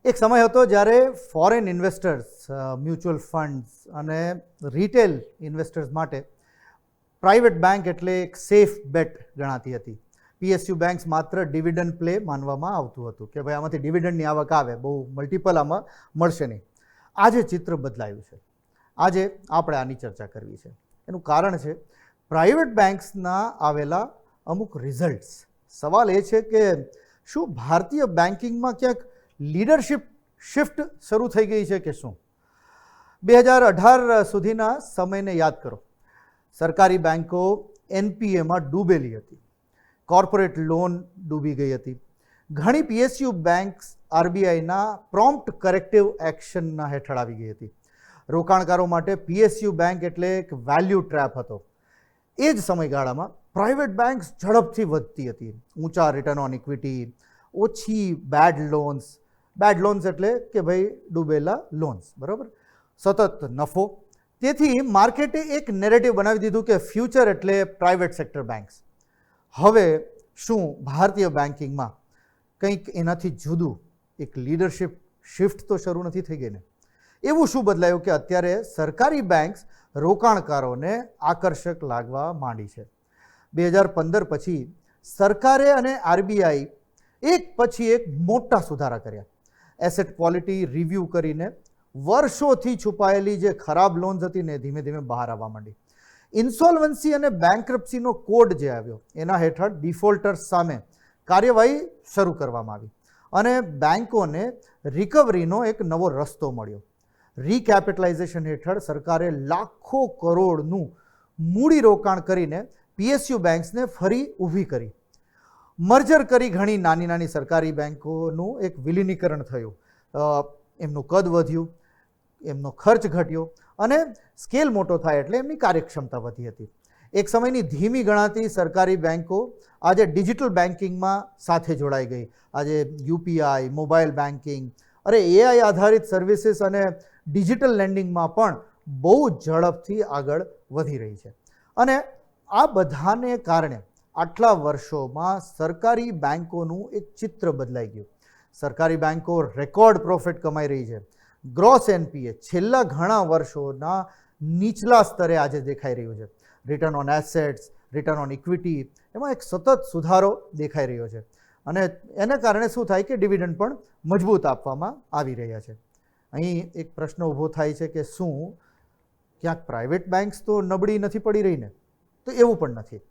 એક સમય હતો જ્યારે ફોરેન ઇન્વેસ્ટર્સ, મ્યુચ્યુઅલ ફંડ્સ અને રિટેલ ઇન્વેસ્ટર્સ માટે પ્રાઇવેટ બેંક એટલે એક સેફ બેટ ગણાતી હતી. પીએસયુ બેંક્સ માત્ર ડિવિડન્ડ પ્લે માનવામાં આવતું હતું કે ભાઈ આમાંથી ડિવિડન્ડની આવક આવે, બહુ મલ્ટિપલ આમાં મળશે નહીં. આજે ચિત્ર બદલાયું છે. આજે આપણે આની ચર્ચા કરવી છે. એનું કારણ છે પ્રાઇવેટ બેંક્સના આવેલા અમુક રિઝલ્ટ્સ. સવાલ એ છે કે શું ભારતીય બેન્કિંગમાં ક્યાંક લીડરશિપ શિફ્ટ શરૂ થઈ ગઈ છે કે શું? 2018 સુધીના સમયને યાદ કરો. સરકારી બેન્કો એનપીએમાં ડૂબેલી હતી. કોર્પોરેટ લોન ડૂબી ગઈ હતી. ઘણી પીએસયુ બેંક્સ આરબીઆઈના પ્રોમ્પ્ટ કરેક્ટિવ એક્શનના હેઠળ આવી ગઈ હતી. રોકાણકારો માટે પીએસયુ બેંક એટલે એક વેલ્યુ ટ્રેપ હતો. એ જ સમયગાળામાં પ્રાઇવેટ બેંક્સ ઝડપથી વધતી હતી. ઊંચા રિટર્ન ઓન ઇક્વિટી, ઓછી બેડ લોન્સ એટલે કે ભાઈ ડૂબેલા લોન્સ, બરાબર, સતત નફો. તેથી માર્કેટે એક નેરેટિવ બનાવી દીધું કે ફ્યુચર એટલે પ્રાઇવેટ સેક્ટર બેંક્સ. હવે શું ભારતીય બેન્કિંગમાં કંઈક એનાથી જુદું એક લીડરશિપ શિફ્ટ તો શરૂ નથી થઈ ગઈ ને? એવું શું બદલાયું કે અત્યારે સરકારી બેંક્સ રોકાણકારોને આકર્ષક લાગવા માંડી છે? 2015 પછી સરકારે અને આરબીઆઈ એક પછી એક મોટા સુધારા કર્યા. એસેટ ક્વોલિટી રિવ્યૂ કરીને વર્ષોથી છુપાયેલી જે ખરાબ લોન્સ હતી ને ધીમે ધીમે બહાર આવવા માંડી. ઇન્સોલ્વન્સી અને બેન્ક્રપ્સીનો કોડ જે આવ્યો એના હેઠળ ડિફોલ્ટર્સ સામે કાર્યવાહી શરૂ કરવામાં આવી અને બેન્કોને રિકવરીનો એક નવો રસ્તો મળ્યો. રીકેપિટલાઇઝેશન હેઠળ સરકારે લાખો કરોડનું મૂડીરોકાણ કરીને પીએસયુ બેંક્સને ફરી ઊભી કરી. મર્જર કરી ઘણી નાની નાની સરકારી બેન્કોનું એક વિલીનીકરણ થયું. એમનું કદ વધ્યું, એમનો ખર્ચ ઘટ્યો અને સ્કેલ મોટો થાય એટલે એમની કાર્યક્ષમતા વધી હતી. એક સમયની ધીમી ગણાતી સરકારી બેન્કો આજે ડિજિટલ બેન્કિંગમાં સાથે જોડાઈ ગઈ. આજે યુપીઆઈ, મોબાઈલ બેન્કિંગ, એઆઈ આધારિત સર્વિસીસ અને ડિજિટલ લેન્ડિંગમાં પણ બહુ ઝડપથી આગળ વધી રહી છે. અને આ બધાને કારણે આટલા વર્ષોમાં સરકારી બેન્કોનું એક ચિત્ર બદલાઈ ગયું. સરકારી બેન્કો રેકોર્ડ પ્રોફિટ કમાઈ રહી છે. ગ્રોસ એનપીએ છેલ્લા ઘણા વર્ષોના નીચલા સ્તરે આજે દેખાઈ રહ્યું છે. Return on assets, return on equity, એમાં એક સતત સુધારો દેખાઈ રહ્યો છે. અને એને કારણે શું થાય કે ડિવિડન્ડ પણ મજબૂત આપવામાં આવી રહ્યા છે. અહીં એક પ્રશ્ન ઊભો થાય છે કે શું ક્યાંક પ્રાઇવેટ બેન્ક્સ તો નબળી નથી પડી રહી ને? તો એવું પણ નથી,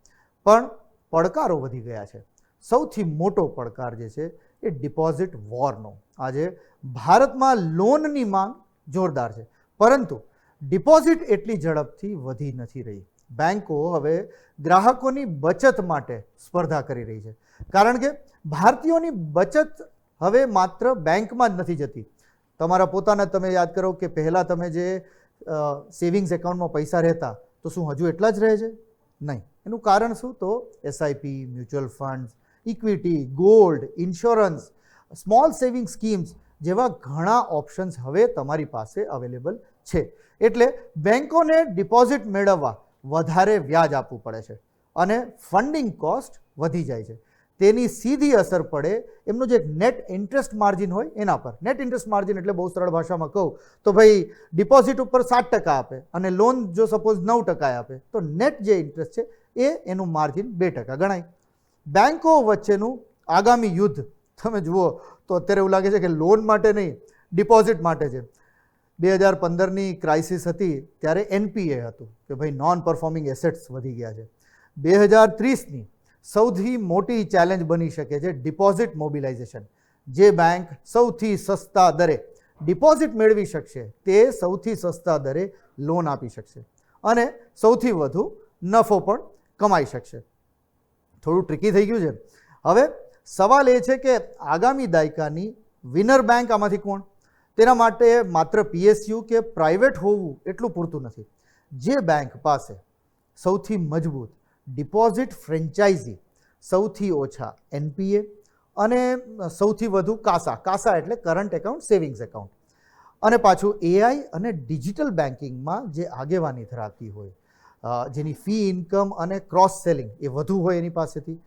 પણ પડકારો વધી ગયા છે. સૌથી મોટો પડકાર જે છે એ ડિપોઝિટ વોરનો. આજે ભારતમાં લોનની માંગ જોરદાર છે, પરંતુ ડિપોઝિટ એટલી ઝડપથી વધી નથી રહી. બેન્કો હવે ગ્રાહકોની બચત માટે સ્પર્ધા કરી રહી છે, કારણ કે ભારતીયોની બચત હવે માત્ર બેંકમાં જ નથી જતી. તમારા પોતાના તમે યાદ કરો કે પહેલાં તમે જે સેવિંગ્સ એકાઉન્ટમાં પૈસા રહેતા, તો શું હજુ એટલા જ રહે છે? નહીં. એનું કારણ શું? તો SIP, mutual funds, equity, gold, insurance, small saving schemes જેવા ઘણા ઓપ્શન્સ હવે તમારી પાસે અવેલેબલ છે. એટલે બેન્કોને ડિપોઝિટ મેળવવા વધારે વ્યાજ આપવું પડે છે અને ફંડિંગ કોસ્ટ વધી જાય છે. તેની સીધી અસર પડે એમનું જે નેટ ઇન્ટરેસ્ટ માર્જિન હોય એના પર. નેટ ઇન્ટરેસ્ટ માર્જિન એટલે બહુ સરળ ભાષામાં કહું તો ભાઈ ડિપોઝિટ ઉપર 7% આપે અને લોન જો સપોઝ 9% આપે તો નેટ જે ઇન્ટરેસ્ટ છે એ એનું માર્જિન 2% ગણાય. બેન્કો વચ્ચેનું આગામી યુદ્ધ તમે જુઓ તો અત્યારે એવું લાગે છે કે લોન માટે નહીં, ડિપોઝિટ માટે છે. 2015ની ક્રાઇસિસ હતી ત્યારે એનપીએ હતું કે ભાઈ નોન પરફોર્મિંગ એસેટ્સ વધી ગયા છે. 2030ની સૌથી મોટી ચેલેન્જ બની શકે છે ડિપોઝિટ મોબિલાઇઝેશન. જે બેંક સૌથી સસ્તા દરે ડિપોઝિટ મેળવી શકશે તે સૌથી સસ્તા દરે લોન આપી શકશે અને સૌથી વધુ નફો પણ કમાઈ શકશે. થોડું ટ્રિકી થઈ ગયું છે. હવે સવાલ એ છે કે આગામી દાયકાની વિનર બેંક આમાંથી કોણ? તેના માટે માત્ર પીએસયુ કે પ્રાઇવેટ હોવું એટલું પૂરતું નથી. જે બેંક પાસે સૌથી મજબૂત ડિપોઝિટ ફ્રેન્ચાઇઝી, સૌથી ઓછા એનપીએ અને સૌથી વધુ કાસા એટલે કરંટ એકાઉન્ટ, સેવિંગ્સ એકાઉન્ટ, અને પાછું એઆઈ અને ડિજિટલ બેન્કિંગમાં જે આગેવાની ધરાવતી હોય, જેની ફી ઇન્કમ અને ક્રોસ સેલિંગ એ વધુ હોય એની પાસેથી,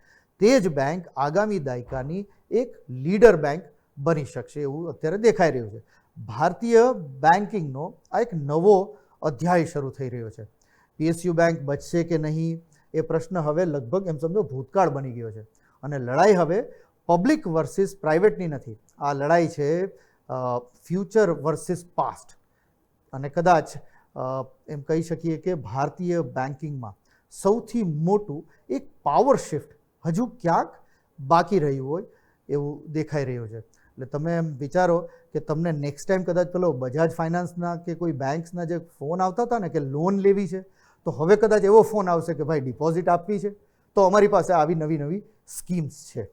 તે જ બેંક આગામી દાયકાની એક લીડર બેંક બની શકશે એવું અત્યારે દેખાઈ રહ્યું છે. ભારતીય બેન્કિંગનો આ એક નવો અધ્યાય શરૂ થઈ રહ્યો છે. પીએસયુ બેંક બચશે કે નહીં એ પ્રશ્ન હવે લગભગ એમ સમજો ભૂતકાળ બની ગયો છે અને લડાઈ હવે પબ્લિક વર્સિસ પ્રાઇવેટની નથી. આ લડાઈ છે ફ્યુચર વર્સિસ પાસ્ટ. અને કદાચ એમ કહી શકીએ કે ભારતીય બેન્કિંગમાં સૌથી મોટું એક પાવર શિફ્ટ હજુ ક્યાંક બાકી રહ્યું હોય એવું દેખાઈ રહ્યું છે. એટલે તમે એમ વિચારો કે તમને નેક્સ્ટ ટાઈમ કદાચ પેલો બજાજ ફાઇનાન્સના કે કોઈ બેંક્સના જે ફોન આવતા હતા ને કે લોન લેવી છે, તો હવે કદાચ એવો ફોન આવશે કે ભાઈ ડિપોઝિટ આપવી છે તો અમારી પાસે આવી નવી નવી સ્કીમ્સ છે.